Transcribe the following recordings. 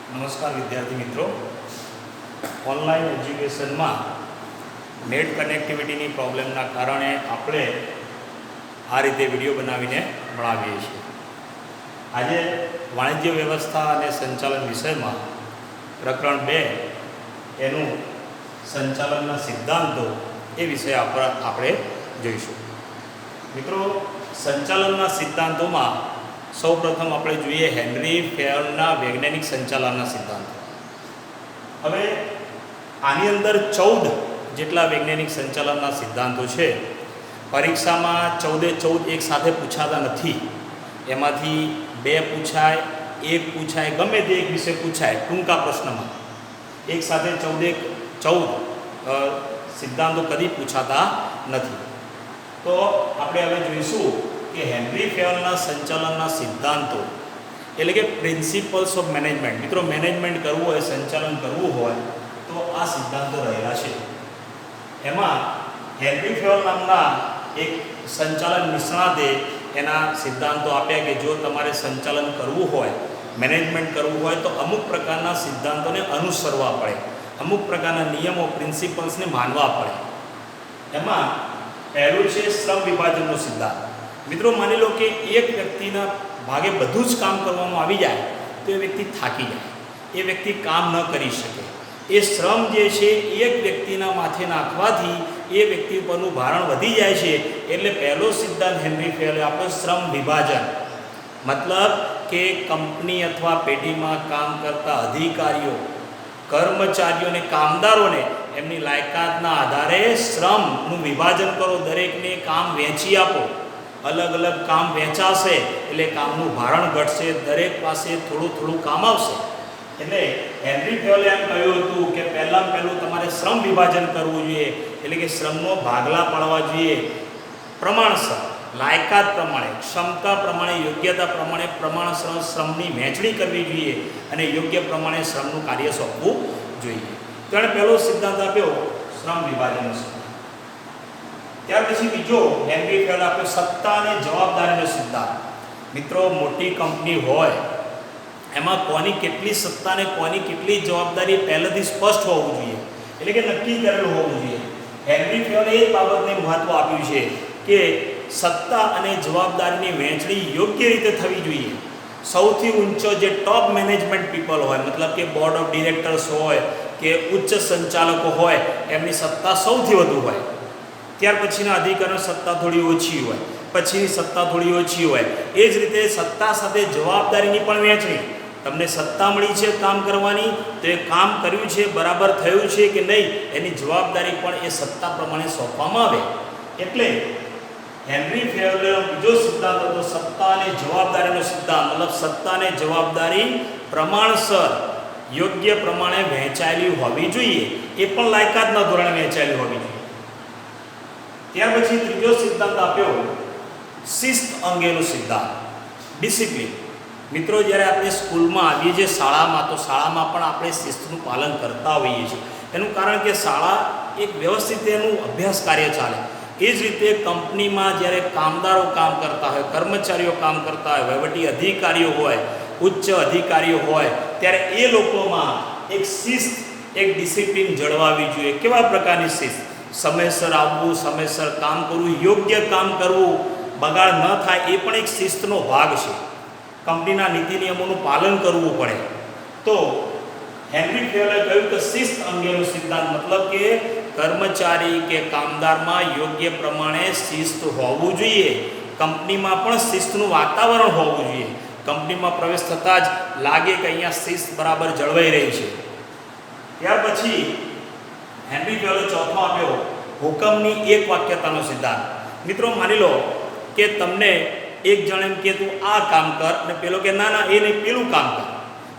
નમસ્કાર વિદ્યાર્થી મિત્રો, ઓનલાઈન એજ્યુકેશનમાં નેટ કનેક્ટિવિટીની પ્રોબ્લેમના કારણે આપણે આ રીતે વિડીયો બનાવીને ભણાવીએ છીએ. આજે વાણિજ્ય વ્યવસ્થા અને સંચાલન વિષયમાં પ્રકરણ 2 એનું સંચાલનના સિદ્ધાંતો એ વિષય આપણે જોઈશું. મિત્રો, સંચાલનના સિદ્ધાંતોમાં સૌપ્રથમ આપણે જોઈએ હેનરી ફેયરના વૈજ્ઞાનિક સંચાલનના સિદ્ધાંતો. હવે આની અંદર 14 જેટલા વૈજ્ઞાનિક સંચાલનના સિદ્ધાંતો છે. પરીક્ષામાં 14 એક સાથે પૂછાતા નથી. એમાંથી 2 પૂછાય, 1 પૂછાય, ગમે તે એક વિષય પૂછાય ટૂંકા પ્રશ્નમાં. એક સાથે 14 સિદ્ધાંતો કદી પૂછાતા નથી. તો આપણે હવે જોઈશું કે હેનરી ફેયરના સંચાલનના સિદ્ધાંતો એટલે કે પ્રિન્સિપલ્સ ઓફ મેનેજમેન્ટ. મિત્રો, મેનેજમેન્ટ કરવું હોય, સંચાલન કરવું હોય તો આ સિદ્ધાંતો રહેલા છે. એમાં હેનરી ફેયર નામના એક સંચાલન નિષ્ણાતે એના સિદ્ધાંતો આપ્યા કે જો તમારે સંચાલન કરવું હોય, મેનેજમેન્ટ કરવું હોય તો અમુક પ્રકારના સિદ્ધાંતોને અનુસરવા પડે, અમુક પ્રકારના નિયમો, પ્રિન્સિપલ્સને માનવા પડે. એમાં પહેલું છે શ્રમ વિભાજનનો સિદ્ધાંત. મિત્રો, માની લો કે એક વ્યક્તિના ભાગે બધું જ કામ કરવાનું આવી જાય તો એ વ્યક્તિ થાકી જાય, એ વ્યક્તિ કામ ન કરી શકે. એ શ્રમ જે છે એક વ્યક્તિના માથે નાખવાથી એ વ્યક્તિ પરનું ભારણ વધી જાય છે. એટલે પહેલો સિદ્ધાંત હેનરી ફેયરે આપ્યો શ્રમ વિભાજન. મતલબ કે કંપની અથવા પેઢીમાં કામ કરતા અધિકારીઓ, કર્મચારીઓ અને કામદારોને એમની લાયકાતના આધારે શ્રમનું વિભાજન કરો, દરેકને કામ વહેંચી આપો. અલગ અલગ કામ વહેંચાશે એટલે કામનું ભારણ ઘટશે, દરેક પાસે થોડું થોડું કામ આવશે. એટલે હેનરી ફેયરે એમ કહ્યું હતું કે પહેલું તમારે શ્રમ વિભાજન કરવું જોઈએ. એટલે કે શ્રમનો ભાગલા પાડવા જોઈએ, પ્રમાણસર, લાયકાત પ્રમાણે, ક્ષમતા પ્રમાણે, યોગ્યતા પ્રમાણે પ્રમાણસર શ્રમની વહેંચણી કરવી જોઈએ અને યોગ્ય પ્રમાણે શ્રમનું કાર્ય સોંપવું જોઈએ. તેણે પહેલો સિદ્ધાંત આપ્યો શ્રમ વિભાજનનો સિદ્ધાંત. ત્યાર પછી બીજો હેનરી ફેયરે આપ્યો સત્તા અને જવાબદારીનો સિદ્ધાંત. મિત્રો, મોટી કંપની હોય એમાં કોની કેટલી સત્તા અને કોની કેટલી જવાબદારી પહેલેથી સ્પષ્ટ હોવું જોઈએ, એટલે કે નક્કી કરેલું હોવું જોઈએ. હેનરી ફેયરે એ બાબતને મહત્ત્વ આપ્યું છે કે સત્તા અને જવાબદારીની વહેંચણી યોગ્ય રીતે થવી જોઈએ. સૌથી ઊંચો જે ટોપ મેનેજમેન્ટ પીપલ હોય, મતલબ કે બોર્ડ ઓફ ડિરેક્ટર્સ હોય કે ઉચ્ચ સંચાલકો હોય, એમની સત્તા સૌથી વધુ હોય. ત્યાર પછીના અધિકારીની સત્તા થોડી ઓછી હોય, પછીની સત્તા થોડી ઓછી હોય. એ જ રીતે સત્તા સાથે જવાબદારીની પણ વહેંચણી. તમને સત્તા મળી છે કામ કરવાની, તો એ કામ કર્યું છે, બરાબર થયું છે કે નહીં, એની જવાબદારી પણ એ સત્તા પ્રમાણે સોંપવામાં આવે. એટલે હેનરી ફેયરનો બીજો સિદ્ધાંત હતો સત્તા અને જવાબદારીનો સિદ્ધાંત. મતલબ સત્તા અને જવાબદારી પ્રમાણસર, યોગ્ય પ્રમાણે વહેંચાયેલી હોવી જોઈએ, એ પણ લાયકાતના ધોરણે વહેંચાયેલી હોવી જોઈએ. ત્યાર પછી ત્રીજો સિદ્ધાંત આપ્યો શિસ્ત અંગેનો સિદ્ધાંત, ડિસિપ્લિન. મિત્રો, જ્યારે આપણે સ્કૂલમાં આવીએ છીએ, શાળામાં, તો શાળામાં પણ આપણે શિસ્તનું પાલન કરતા હોઈએ છીએ. એનું કારણ કે શાળા એક વ્યવસ્થિત એનું અભ્યાસ કાર્ય ચાલે. એ જ રીતે કંપનીમાં જ્યારે કામદારો કામ કરતા હોય, કર્મચારીઓ કામ કરતા હોય, વહીવટી અધિકારીઓ હોય, ઉચ્ચ અધિકારીઓ હોય, ત્યારે એ લોકોમાં એક શિસ્ત, એક ડિસિપ્લિન જળવાવી જોઈએ. કેવા પ્રકારની શિસ્ત? સમયસર આવવું, સમયસર કામ કરવું, યોગ્ય કામ કરવું, બગાડ ન થાય એ પણ એક શિસ્તનો ભાગ છે. કંપનીના નીતિ નિયમોનું પાલન કરવું પડે. તો હેનરી ફેયરે કહ્યું કે શિસ્ત અંગેનો સિદ્ધાંત, મતલબ કે કર્મચારી કે કામદારમાં યોગ્ય પ્રમાણે શિસ્ત હોવું જોઈએ. કંપનીમાં પણ શિસ્તનું વાતાવરણ હોવું જોઈએ. કંપનીમાં પ્રવેશ થતાં જ લાગે કે અહીંયા શિસ્ત બરાબર જળવાઈ રહી છે. ત્યાર પછી હેનરી ફેયરે ચોથો આપ્યો હુકમની એક વાક્યતાનો સિદ્ધાંત. મિત્રો, માની લો કે તમને એક જણ એમ કે તું આ કામ કર અને પેલો કે ના એ નહીં, પેલું કામ કર.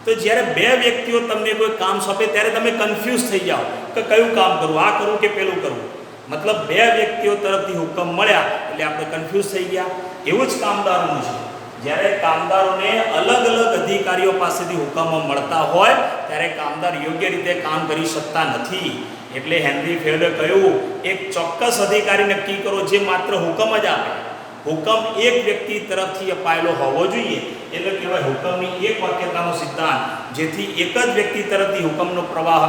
તો જ્યારે 2 વ્યક્તિઓ તમને કોઈ કામ સોંપે ત્યારે તમે કન્ફ્યુઝ થઈ જાઓ કે કયું કામ કરવું, આ કરવું કે પેલું કરવું. મતલબ 2 વ્યક્તિઓ તરફથી હુકમ મળ્યા એટલે આપણે કન્ફ્યુઝ થઈ ગયા. એવું જ કામદારોનું છે. જ્યારે કામદારોને અલગ અલગ અધિકારીઓ પાસેથી હુકમો મળતા હોય ત્યારે કામદાર યોગ્ય રીતે કામ કરી શકતા નથી. એટલે હેનરી ફેયરે કહ્યું એક ચોક્કસ અધિકારી નક્કી કરો જે માત્ર હુકમ જ આપે. હુકમ એક વ્યક્તિ તરફથી અપાયેલો હોવો જોઈએ. એટલે કહેવાય હુકમની એક વાક્યતાનો સિદ્ધાંત, જેથી એક જ વ્યક્તિ તરફથી હુકમનો પ્રવાહ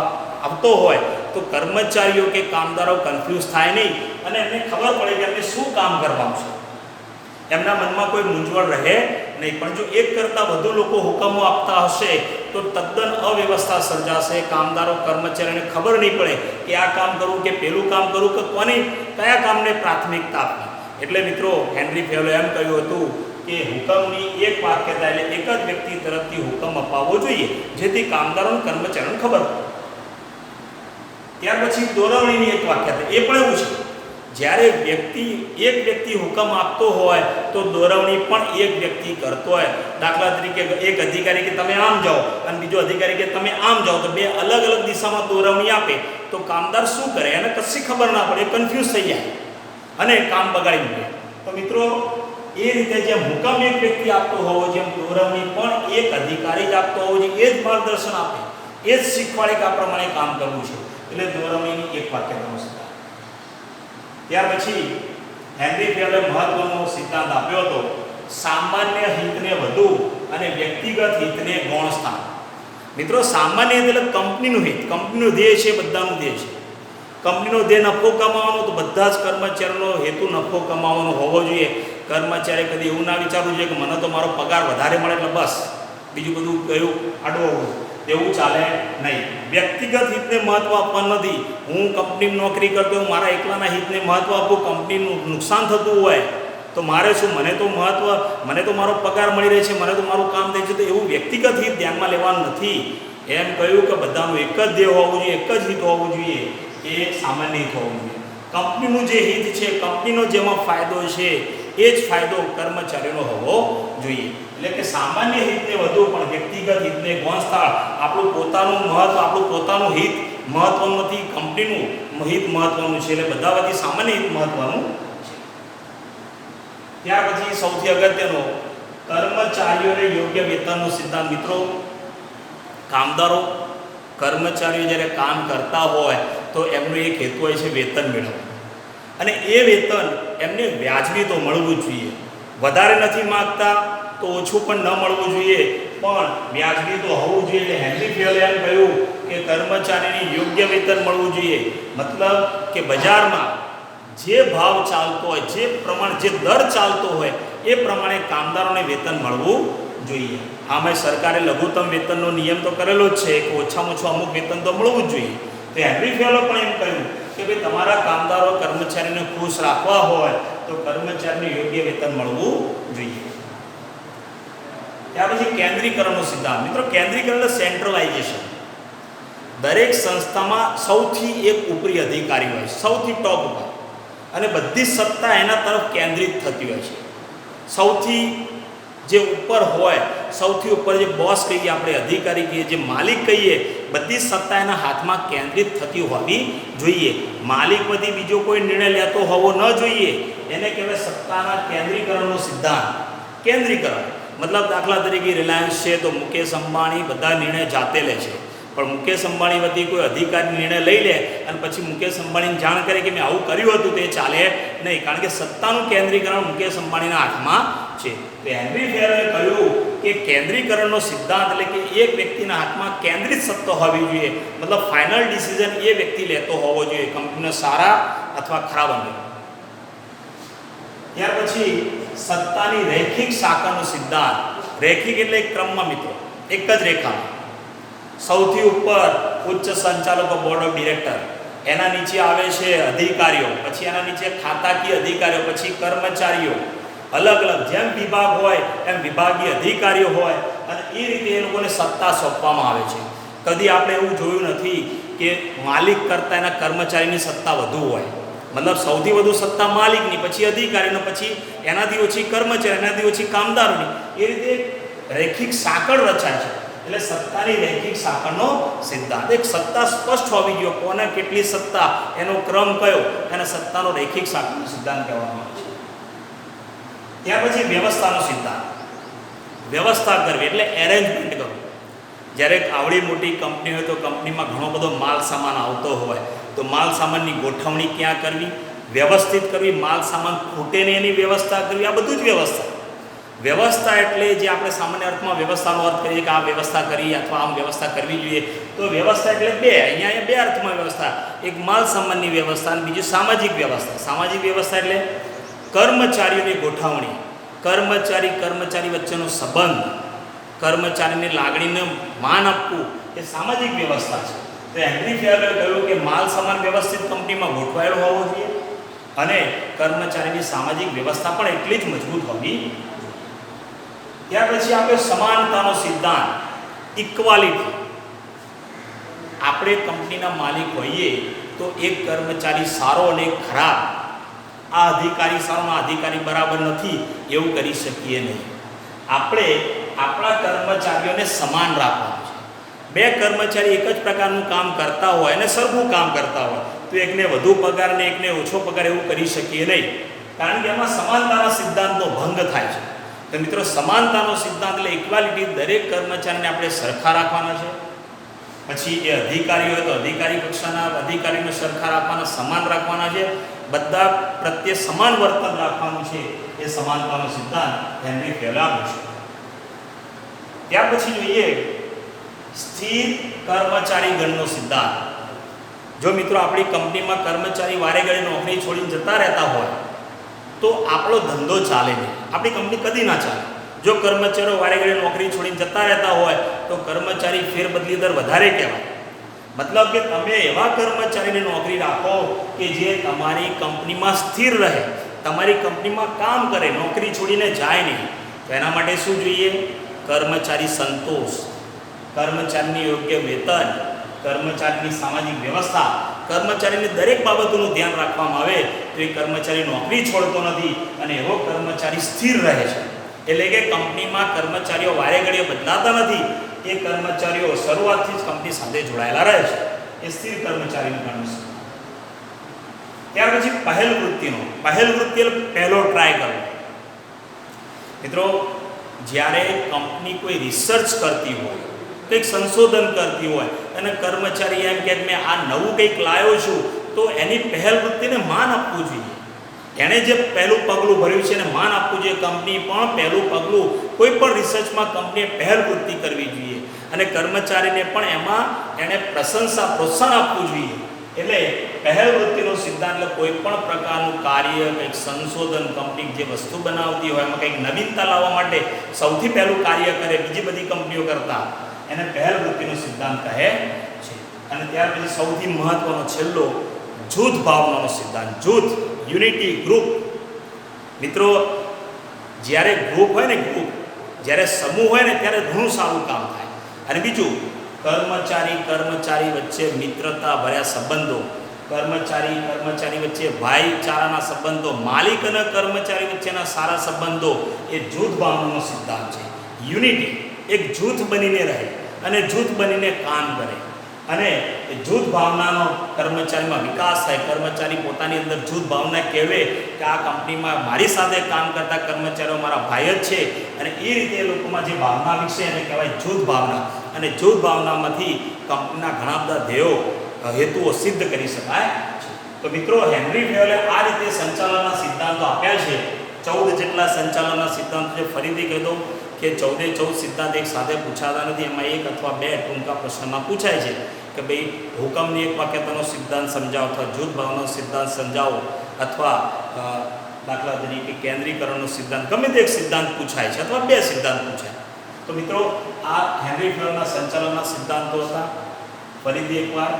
આવતો હોય તો કર્મચારીઓ કે કામદારો કન્ફ્યુઝ થાય નહીં અને એમને ખબર પડે કે એમને શું કામ કરવાનું છે, એમના મનમાં કોઈ મૂંઝવણ રહે નહીં. પણ જો એક કરતાં વધુ લોકો હુકમો આપતા હશે તો તદ્દન અવ્યવસ્થા સર્જાશે. કામદારો કર્મચારીઓને ખબર નહીં પડે કે આ કામ કરવું કે પેલું કામ કરવું કે કયા કામને પ્રાથમિકતા આપવી. એટલે મિત્રો હેનરી ફેવલે એમ કહ્યું હતું કે હુકમની એક વાક્યતા એટલે એક જ વ્યક્તિ તરફથી હુકમ અપાવવો જોઈએ, જેથી કામદારો અને કર્મચારીઓને ખબર પડે. ત્યાર પછી દોરવણીની એક વાક્યતા, એ પણ એવું છે, જ્યારે એક વ્યક્તિ હુકમ આપતો હોય તો દોરવણી પણ એક વ્યક્તિ કરતો હોય. દાખલા તરીકે એક અધિકારી કે તમે આમ જાઓ અને બીજો અધિકારી કે તમે આમ જાઓ, તો બે અલગ અલગ દિશામાં દોરવણી આપે તો કામદાર શું કરે, એને કશી ખબર ના પડે, કન્ફ્યુઝ થઈ જાય અને કામ બગાડી મૂકે. તો મિત્રો એ રીતે જેમ હુકમ એક વ્યક્તિ આપતો હોવો જેમ દોરવણી પણ એક અધિકારી જ આપતો હોવો જોઈએ, એ જ માર્ગદર્શન આપે, એ જ શીખવાડે કે આ પ્રમાણે કામ કરવું છે. એટલે દોરવણીની એક વાક્યતાનો સિદ્ધાંત. ત્યાર પછી હેનરી ફેવલે મહત્વનો સિદ્ધાંત આપ્યો હતો, સામાન્ય હિતને વધુ અને વ્યક્તિગત હિતને ગૌણ સ્થાન. મિત્રો સામાન્ય હિત એટલે કંપનીનું હિત, કંપનીનું ધ્યેય છે, બધાનું ધ્યેય છે. કંપનીનો ધ્યેય નફો કમાવાનો, તો બધા જ કર્મચારીનો હેતુ નફો કમાવાનો હોવો જોઈએ. કર્મચારી કદી એવું ના વિચારવું જોઈએ કે મને તો મારો પગાર વધારે મળે એટલે બસ બીજું બધું કયું આડવું, એવું ચાલે નહીં. વ્યક્તિગત હિતને મહત્ત્વ આપવાનું નથી. હું કંપનીમાં નોકરી કરતો હું મારા એકલાના હિતને મહત્ત્વ આપું, કંપનીનું નુકસાન થતું હોય તો મારે શું, મને તો મારો પગાર મળી રહે છે, મને તો મારું કામ થાય છે, તો એવું વ્યક્તિગત હિત ધ્યાનમાં લેવાનું નથી. એમ કહ્યું કે બધાનું એક જ ધ્યેય હોવું જોઈએ, એક જ હિત હોવું જોઈએ, એ સામાન્ય હિત હોવું જોઈએ. કંપનીનું જે હિત છે, કંપનીનો જેમાં ફાયદો છે એ જ ફાયદો કર્મચારીનો હોવો જોઈએ. એટલે કે સામાન્ય હિતને વધુ પણ વ્યક્તિગત હિતને ગૌણ સ્થાન. આપણું પોતાનું મહત્વ, આપણું પોતાનું હિત મહત્વનું નથી, કંપનીનું હિત મહત્વનું છે. એટલે બધા વચ્ચે સામાન્ય હિત મહત્વનું છે. ત્યાર પછી સૌથી અગત્યનો કર્મચારીઓને યોગ્ય વેતનનો સિદ્ધાંત. મિત્રો કામદારો કર્મચારીઓ જ્યારે કામ કરતા હોય તો એમનો એક હેતુ હોય છે વેતન મેળવવું, અને એ વેતન એમને વ્યાજબી તો મળવું જોઈએ. વધારે નથી માગતા તો ઓછું પણ ન મળવું જોઈએ, પણ વ્યાજબી તો હોવું જોઈએ. એટલે હેનરી ફેવલે એમ કહ્યું કે કર્મચારીને યોગ્ય વેતન મળવું જોઈએ. મતલબ કે બજારમાં જે ભાવ ચાલતો હોય, જે દર ચાલતો હોય એ પ્રમાણે કામદારોને વેતન મળવું જોઈએ. આમાં સરકારે લઘુત્તમ વેતનનો નિયમ તો કરેલો જ છે કે ઓછામાં ઓછું અમુક વેતન તો મળવું જ જોઈએ. તો હેનરી ફેવલે પણ એમ કહ્યું કે ભાઈ તમારા કામદારો કર્મચારીને ખુશ રાખવા હોય તો કર્મચારીને યોગ્ય વેતન મળવું જોઈએ. ત્યાર પછી કેન્દ્રીકરણનો સિદ્ધાંત. મિત્રો કેન્દ્રીકરણ એટલે સેન્ટ્રલાઇઝેશન. દરેક સંસ્થામાં સૌથી એક ઉપરી અધિકારી હોય, સૌથી ટોપ ઉપર, અને બધી સત્તા એના તરફ કેન્દ્રિત થતી હોય છે. સૌથી જે ઉપર હોય, સૌથી ઉપર જે બોસ કહીએ આપણે, અધિકારી કહીએ, જે માલિક કહીએ, બધી સત્તા એના હાથમાં કેન્દ્રિત થતી હોવી જોઈએ. માલિક બધી બીજો કોઈ નિર્ણય લેતો હોવો ન જોઈએ. એને કહેવાય સત્તાના કેન્દ્રીકરણનો સિદ્ધાંત. કેન્દ્રીકરણ મતલબ દાખલા તરીકે રિલાયન્સ છે તો મુકેશ અંબાણી બધા નિર્ણય જાતે લે છે, પણ મુકેશ અંબાણી વતી કોઈ અધિકારી નિર્ણય લઈ લે અને પછી મુકેશ અંબાણીને જાણ કરે કે મેં આવું કર્યું હતું, તે ચાલે નહીં, કારણ કે સત્તાનું કેન્દ્રીકરણ મુકેશ અંબાણીના હાથમાં છે. તો હેનરી ફેવલે કહ્યું કે કેન્દ્રીકરણનો સિદ્ધાંત એટલે કે એક વ્યક્તિના હાથમાં કેન્દ્રિત સત્તા હોવી જોઈએ. મતલબ ફાઇનલ ડિસિઝન એ વ્યક્તિ લેતો હોવો જોઈએ, કંપનીનો સારા અથવા ખરાબ અંગે. ત્યાર પછી સત્તાની રૈખિક સાંકળનો સિદ્ધાંત. રૈખિક એટલે એક ક્રમમાં મિત્રો, એક જ રેખામાં. સૌથી ઉપર ઉચ્ચ સંચાલકો બોર્ડ ઓફ ડિરેક્ટર, એના નીચે આવે છે અધિકારીઓ, પછી એના નીચે ખાતાકીય અધિકારીઓ, પછી કર્મચારીઓ. અલગ અલગ જેમ વિભાગ હોય એમ વિભાગીય અધિકારીઓ હોય, અને એ રીતે એ લોકોને સત્તા સોંપવામાં આવે છે. કદી આપણે એવું જોયું નથી કે માલિક કરતાં એના કર્મચારીની સત્તા વધુ હોય. મતલબ સૌથી વધુ સત્તા માલિકની, પછી અધિકારીનો, પછી એનાથી ઓછી કર્મચારી, એનાથી ઓછી કામદારોની. એ રીતે રૈખિક સાંકળ રચાય છે. એટલે સત્તાની રૈખિક સાંકળનો સિદ્ધાંત. એક સત્તા સ્પષ્ટ હોવી જોઈએ, કોને કેટલી સત્તા, એનો ક્રમ કયો, એને સત્તાનો રૈખિક સાંકળનો સિદ્ધાંત કહેવામાં આવે છે. ત્યાર પછી વ્યવસ્થાનો સિદ્ધાંત. વ્યવસ્થા કરવી એટલે એરેન્જમેન્ટ કરવું. જ્યારે આવડી મોટી કંપની હોય તો કંપનીમાં ઘણો બધો માલ સામાન આવતો હોય, તો માલ સામાનની ગોઠવણી ક્યાં કરવી, વ્યવસ્થિત કરવી, માલ સામાન ખૂટે નહીં એની વ્યવસ્થા કરવી, આ બધું જ વ્યવસ્થા. વ્યવસ્થા એટલે જે આપણે સામાન્ય અર્થમાં વ્યવસ્થાનો અર્થ કરીએ કે આ વ્યવસ્થા કરી અથવા આમ વ્યવસ્થા કરવી જોઈએ, તો વ્યવસ્થા એટલે બે, અહીંયા બે અર્થમાં વ્યવસ્થા, એક માલ સામાનની વ્યવસ્થા અને બીજું સામાજિક વ્યવસ્થા. સામાજિક વ્યવસ્થા એટલે કર્મચારીઓની ગોઠવણી, કર્મચારી વચ્ચેનો સંબંધ, કર્મચારીની લાગણીને માન આપવું એ સામાજિક વ્યવસ્થા છે. તો હેનરી ફેયરે કહ્યું કે માલ સામાન વ્યવસ્થિત કંપનીમાં ગોઠવાયેલો હોવો જોઈએ અને કર્મચારીની સામાજિક વ્યવસ્થા પણ એટલી જ મજબૂત હોવી. ત્યાર પછી આપણે સમાનતાનો સિદ્ધાંત, ઇક્વાલિટી. આપણે કંપનીના માલિક હોઈએ તો એક કર્મચારી સારો અને એક ખરાબ, આ અધિકારી સારો આ અધિકારી બરાબર નથી એવું કરી શકીએ નહીં. આપણે આપણા કર્મચારીઓને સમાન રાખવાનું છે. બે કર્મચારી એક જ પ્રકારનું કામ કરતા હોય અને સરખું કામ કરતા હોય તો એકને વધુ પગાર અને એકને ઓછો પગાર એવું કરી શકીએ નહીં, કારણ કે એમાં સમાનતાના સિદ્ધાંતનો ભંગ થાય છે. તો મિત્રો, સમાનતાનો સિદ્ધાંત એટલે ઇક્વાલિટી, દરેક કર્મચારીને આપણે સરખા રાખવાના છે. પછી એ અધિકારી હોય તો અધિકારી કક્ષાના અધિકારીને સરખા રાખવાના, સમાન રાખવાના છે, બધા પ્રત્યે સમાન વર્તન રાખવાનું છે. એ સમાનતાનો સિદ્ધાંત હેનરી ફેયરે આપ્યો છે. ત્યાર પછી જોઈએ સ્થિર કર્મચારી ગણનો સિદ્ધાંત. જો મિત્રો આપણી કંપનીમાં કર્મચારી વારે ઘડી નોકરી છોડીને જતા રહેતા હોય તો આપણો ધંધો ચાલે નહીં, આપણી કંપની કદી ના ચાલે. જો કર્મચારીઓ વારે ઘડી નોકરી છોડીને જતા રહેતા હોય તો કર્મચારી ફેરબદલી દર વધારે કહેવાય. મતલબ કે તમે એવા કર્મચારીની નોકરી રાખો કે જે તમારી કંપનીમાં સ્થિર રહે, તમારી કંપનીમાં કામ કરે, નોકરી છોડીને જાય નહીં. તો એના માટે શું જોઈએ? કર્મચારી સંતોષ, કર્મચારીની યોગ્ય વેતન, કર્મચારીની સામાજિક વ્યવસ્થા, કર્મચારીની દરેક બાબતોનું ધ્યાન રાખવામાં આવે તો એ કર્મચારી નોકરી છોડતો નથી અને એવો કર્મચારી સ્થિર રહે છે. એટલે કે કંપનીમાં કર્મચારીઓ વારે ઘડીએ બદલાતા નથી, એ કર્મચારીઓ શરૂઆતથી જ કંપની સાથે જોડાયેલા રહે છે. એ સ્થિર કર્મચારીનું ગણ છે. ત્યાર પછી પહેલ વૃત્તિનો, પહેલ વૃત્તિ એટલે પહેલો ટ્રાય કરવો. મિત્રો, જ્યારે કંપની કોઈ રિસર્ચ કરતી હોય, કંઈક સંશોધન કરતી હોય અને કર્મચારી એમ કે મેં આ નવું કંઈક લાવ્યો છું, તો એની પહેલ વૃત્તિને માન આપવું જોઈએ. એણે જે પહેલું પગલું ભર્યું છે એને માન આપવું જોઈએ. કંપની પણ પહેલું પગલું કોઈ પણ રિસર્ચમાં કંપનીએ પહેલ વૃત્તિ કરવી જોઈએ અને કર્મચારીને પણ એમાં એણે પ્રશંસા, પ્રોત્સાહન આપવું જોઈએ. એટલે પહેલ વૃત્તિનો સિદ્ધાંત એટલે કોઈ પણ પ્રકારનું કાર્ય, કંઈક સંશોધન, કંપની જે વસ્તુ બનાવતી હોય એમાં કંઈક નવીનતા લાવવા માટે સૌથી પહેલું કાર્ય કરે બીજી બધી કંપનીઓ કરતાં, એને પહેલ વૃત્તિનો સિદ્ધાંત કહે છે. અને ત્યાર પછી સૌથી મહત્વનો છેલ્લો જૂથ ભાવનાનો સિદ્ધાંત, જૂથ, યુનિટી, ગ્રુપ. મિત્રો, જ્યારે ગ્રુપ હોય ને, ગ્રુપ જ્યારે સમૂહ હોય ને ત્યારે ઘણું સારું કામ થાય. અને બીજું, કર્મચારી વચ્ચે મિત્રતા ભર્યા સંબંધો, કર્મચારી વચ્ચે ભાઈચારાના સંબંધો, માલિક અને કર્મચારી વચ્ચેના સારા સંબંધો એ જૂથ ભાવનાનો સિદ્ધાંત છે. યુનિટી, એક જૂથ બનીને રહે અને જૂથ બનીને કામ કરે અને જૂથ ભાવનાનો કર્મચારીમાં વિકાસ થાય. કર્મચારી પોતાની અંદર જૂથ ભાવના કહેવે કે આ કંપનીમાં મારી સાથે કામ કરતા કર્મચારીઓ મારા ભાઈ જ છે, અને એ રીતે એ લોકોમાં જે ભાવના વિકસે એને કહેવાય જૂથ ભાવના. અને જૂથ ભાવનામાંથી કંપનીના ઘણા બધા ધ્યેયો, હેતુઓ સિદ્ધ કરી શકાય છે. તો મિત્રો, હેનરી ફેયરે આ રીતે સંચાલનના સિદ્ધાંતો આપ્યા છે. 14 જેટલા સંચાલનના સિદ્ધાંતો છે. ફરીથી કહી દઉં કે 14 સિદ્ધાંત એક સાથે પૂછાતા નથી, એમાં એક અથવા બે ટૂંકા પ્રશ્નમાં પૂછાય છે કે ભાઈ હુકમની એક વાક્યતાનો સિદ્ધાંત સમજાવો અથવા જૂથ ભાવનાનો સિદ્ધાંત સમજાવો અથવા દાખલા તરીકે કેન્દ્રીકરણનો સિદ્ધાંત, ગમે તે એક સિદ્ધાંત પૂછાય છે અથવા બે સિદ્ધાંત પૂછાય. તો મિત્રો, આ હેનરી ફેયરના સંચાલનના સિદ્ધાંતો હતા. ફરીથી એકવાર,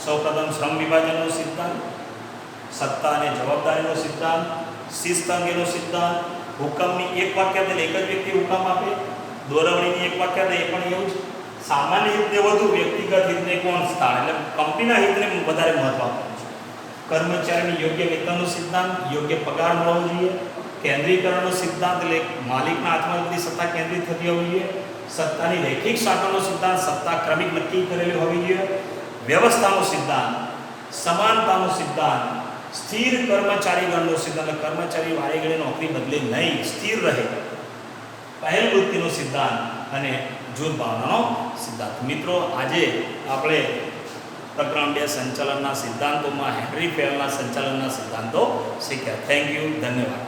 સૌપ્રથમ શ્રમ વિભાજનનો સિદ્ધાંત, સત્તા અને જવાબદારીનો સિદ્ધાંત, શિસ્ત અંગેનો સિદ્ધાંત, હુકમની એક વાક્યતા એક જ વ્યક્તિ હુકમ આપે, દોરવણીની એક વાક્યતા એ પણ એવું જ, સામાન્ય હિતને વધુ, વ્યક્તિગત હિતને કોણ સ્થાન, એટલે કંપનીના હિતને વધારે મહત્વ આપવાનું છે. કર્મચારીની યોગ્ય વેતનનો સિદ્ધાંત, યોગ્ય પગાર મળવો જોઈએ. કેન્દ્રીકરણનો સિદ્ધાંત એટલે માલિકના હાથમાં બધી સત્તા કેન્દ્રિત થતી હોવી જોઈએ. સત્તાની રૈખિક શાખાનો સિદ્ધાંત, સત્તા ક્રમિક નક્કી કરેલી હોવી જોઈએ. વ્યવસ્થાનો સિદ્ધાંત, સમાનતાનો સિદ્ધાંત, સ્થિર કર્મચારી ગણનો સિદ્ધાંત, કર્મચારી વારે ઘડી નોકરી બદલે નહીં, સ્થિર રહે. પહેલ વૃત્તિનો સિદ્ધાંત અને જૂથ ભાવનાનો સિદ્ધાંત. મિત્રો, આજે આપણે પ્રકરણ 2 સંચાલનના સિદ્ધાંતોમાં હેનરી ફેયરના સંચાલનના સિદ્ધાંતો શીખ્યા. થેન્ક યુ, ધન્યવાદ.